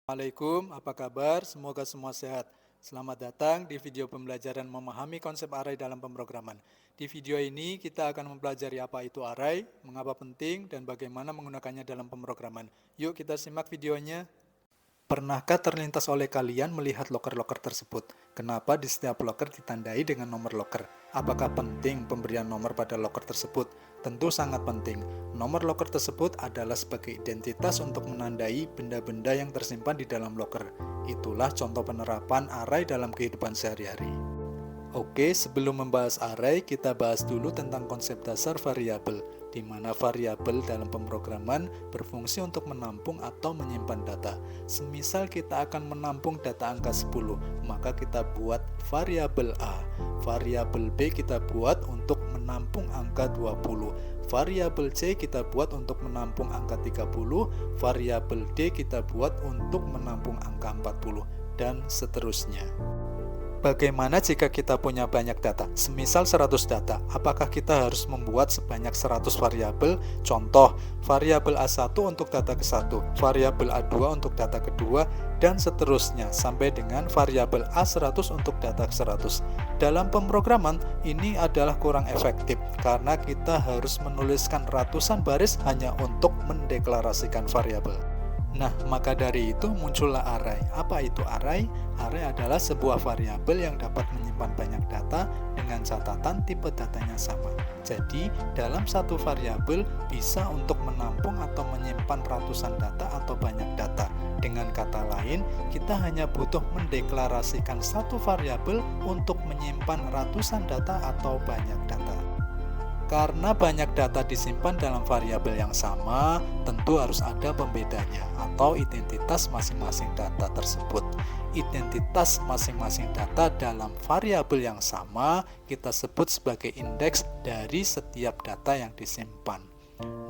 Assalamualaikum, apa kabar? Semoga semua sehat. Selamat datang di video pembelajaran memahami konsep array dalam pemrograman. Di video ini kita akan mempelajari apa itu array, mengapa penting, dan bagaimana menggunakannya dalam pemrograman. Yuk kita simak videonya. Pernahkah terlintas oleh kalian melihat loker-loker tersebut? Kenapa di setiap loker ditandai dengan nomor loker? Apakah penting pemberian nomor pada loker tersebut? Tentu sangat penting. Nomor loker tersebut adalah sebagai identitas untuk menandai benda-benda yang tersimpan di dalam loker. Itulah contoh penerapan array dalam kehidupan sehari-hari. Oke, sebelum membahas array, kita bahas dulu tentang konsep dasar variabel, di mana variabel dalam pemrograman berfungsi untuk menampung atau menyimpan data. Semisal kita akan menampung data angka 10, maka kita buat variabel A. Variabel B kita buat untuk menampung angka 20. Variabel C kita buat untuk menampung angka 30. Variabel D kita buat untuk menampung angka 40, dan seterusnya. Bagaimana jika kita punya banyak data? Semisal 100 data, apakah kita harus membuat sebanyak 100 variabel? Contoh, variabel A1 untuk data ke-1, variabel A2 untuk data kedua, dan seterusnya sampai dengan variabel A100 untuk data ke-100. Dalam pemrograman, ini adalah kurang efektif karena kita harus menuliskan ratusan baris hanya untuk mendeklarasikan variabel. Nah, maka dari itu muncullah array. Apa itu array? Array adalah sebuah variabel yang dapat menyimpan banyak data dengan catatan tipe datanya sama. Jadi, dalam satu variabel bisa untuk menampung atau menyimpan ratusan data atau banyak data. Dengan kata lain, kita hanya butuh mendeklarasikan satu variabel untuk menyimpan ratusan data atau banyak data. Karena banyak data disimpan dalam variabel yang sama, tentu harus ada pembedanya atau identitas masing-masing data tersebut. Identitas masing-masing data dalam variabel yang sama kita sebut sebagai indeks dari setiap data yang disimpan.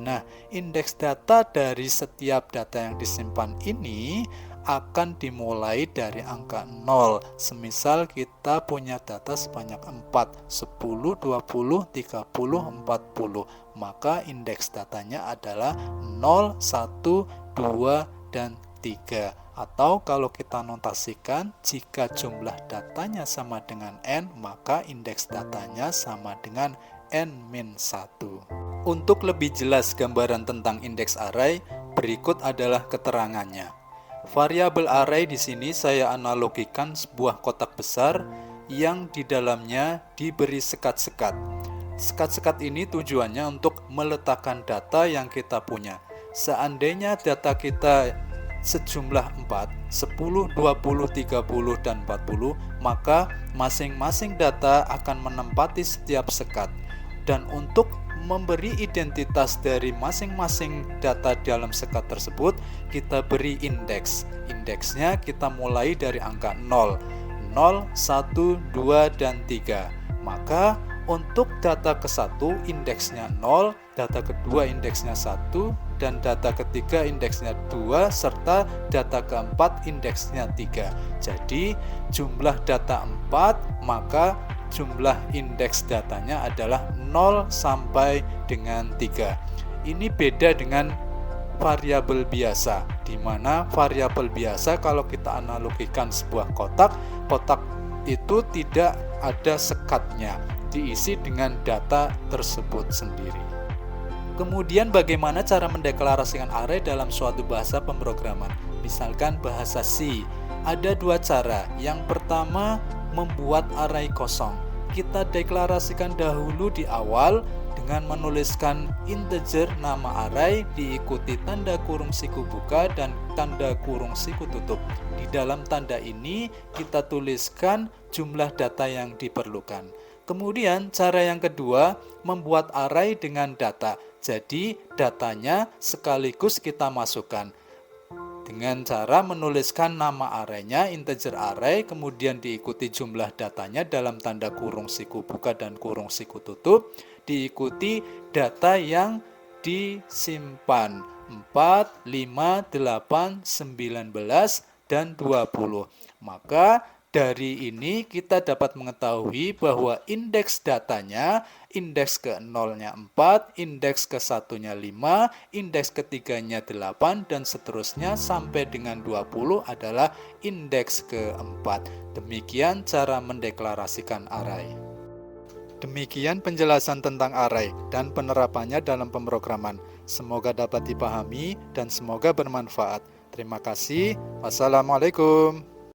Nah, indeks data dari setiap data yang disimpan ini akan dimulai dari angka 0. Semisal kita punya data sebanyak 4, 10, 20, 30, 40. Maka indeks datanya adalah 0, 1, 2, dan 3. Atau kalau kita notasikan, jika jumlah datanya sama dengan n, maka indeks datanya sama dengan n-1. Untuk lebih jelas gambaran tentang indeks array, berikut adalah keterangannya. Variabel array di sini saya analogikan sebuah kotak besar yang di dalamnya diberi sekat-sekat. Sekat-sekat ini tujuannya untuk meletakkan data yang kita punya. Seandainya data kita sejumlah 4, 10, 20, 30, dan 40, maka masing-masing data akan menempati setiap sekat. Dan untuk memberi identitas dari masing-masing data dalam sekat tersebut, kita beri indeks. Indeksnya kita mulai dari angka 0, 0, 1, 2, dan 3. Maka untuk data ke-1 indeksnya 0, data kedua indeksnya 1, dan data ketiga indeksnya 2, serta data keempat indeksnya 3. Jadi jumlah data 4, maka jumlah indeks datanya adalah 0 sampai dengan 3. Ini beda dengan variabel biasa, di mana variabel biasa kalau kita analogikan sebuah kotak, kotak itu tidak ada sekatnya, diisi dengan data tersebut sendiri. Kemudian bagaimana cara mendeklarasikan array dalam suatu bahasa pemrograman? Misalkan bahasa C. Ada dua cara. Yang pertama, membuat array kosong. Kita deklarasikan dahulu di awal dengan menuliskan integer nama array diikuti tanda kurung siku buka dan tanda kurung siku tutup. Di dalam tanda ini kita tuliskan jumlah data yang diperlukan. Kemudian cara yang kedua, membuat array dengan data. Jadi datanya sekaligus kita masukkan dengan cara menuliskan nama arraynya, integer array, kemudian diikuti jumlah datanya dalam tanda kurung siku buka dan kurung siku tutup, diikuti data yang disimpan 4, 5, 8, 19, dan 20. Maka Dari ini kita dapat mengetahui bahwa indeks datanya, indeks ke-0-nya 4, indeks ke-1-nya 5, indeks ketiganya 8, dan seterusnya sampai dengan 20 adalah indeks ke-4. Demikian cara mendeklarasikan array. Demikian penjelasan tentang array dan penerapannya dalam pemrograman. Semoga dapat dipahami dan semoga bermanfaat. Terima kasih. Wassalamualaikum.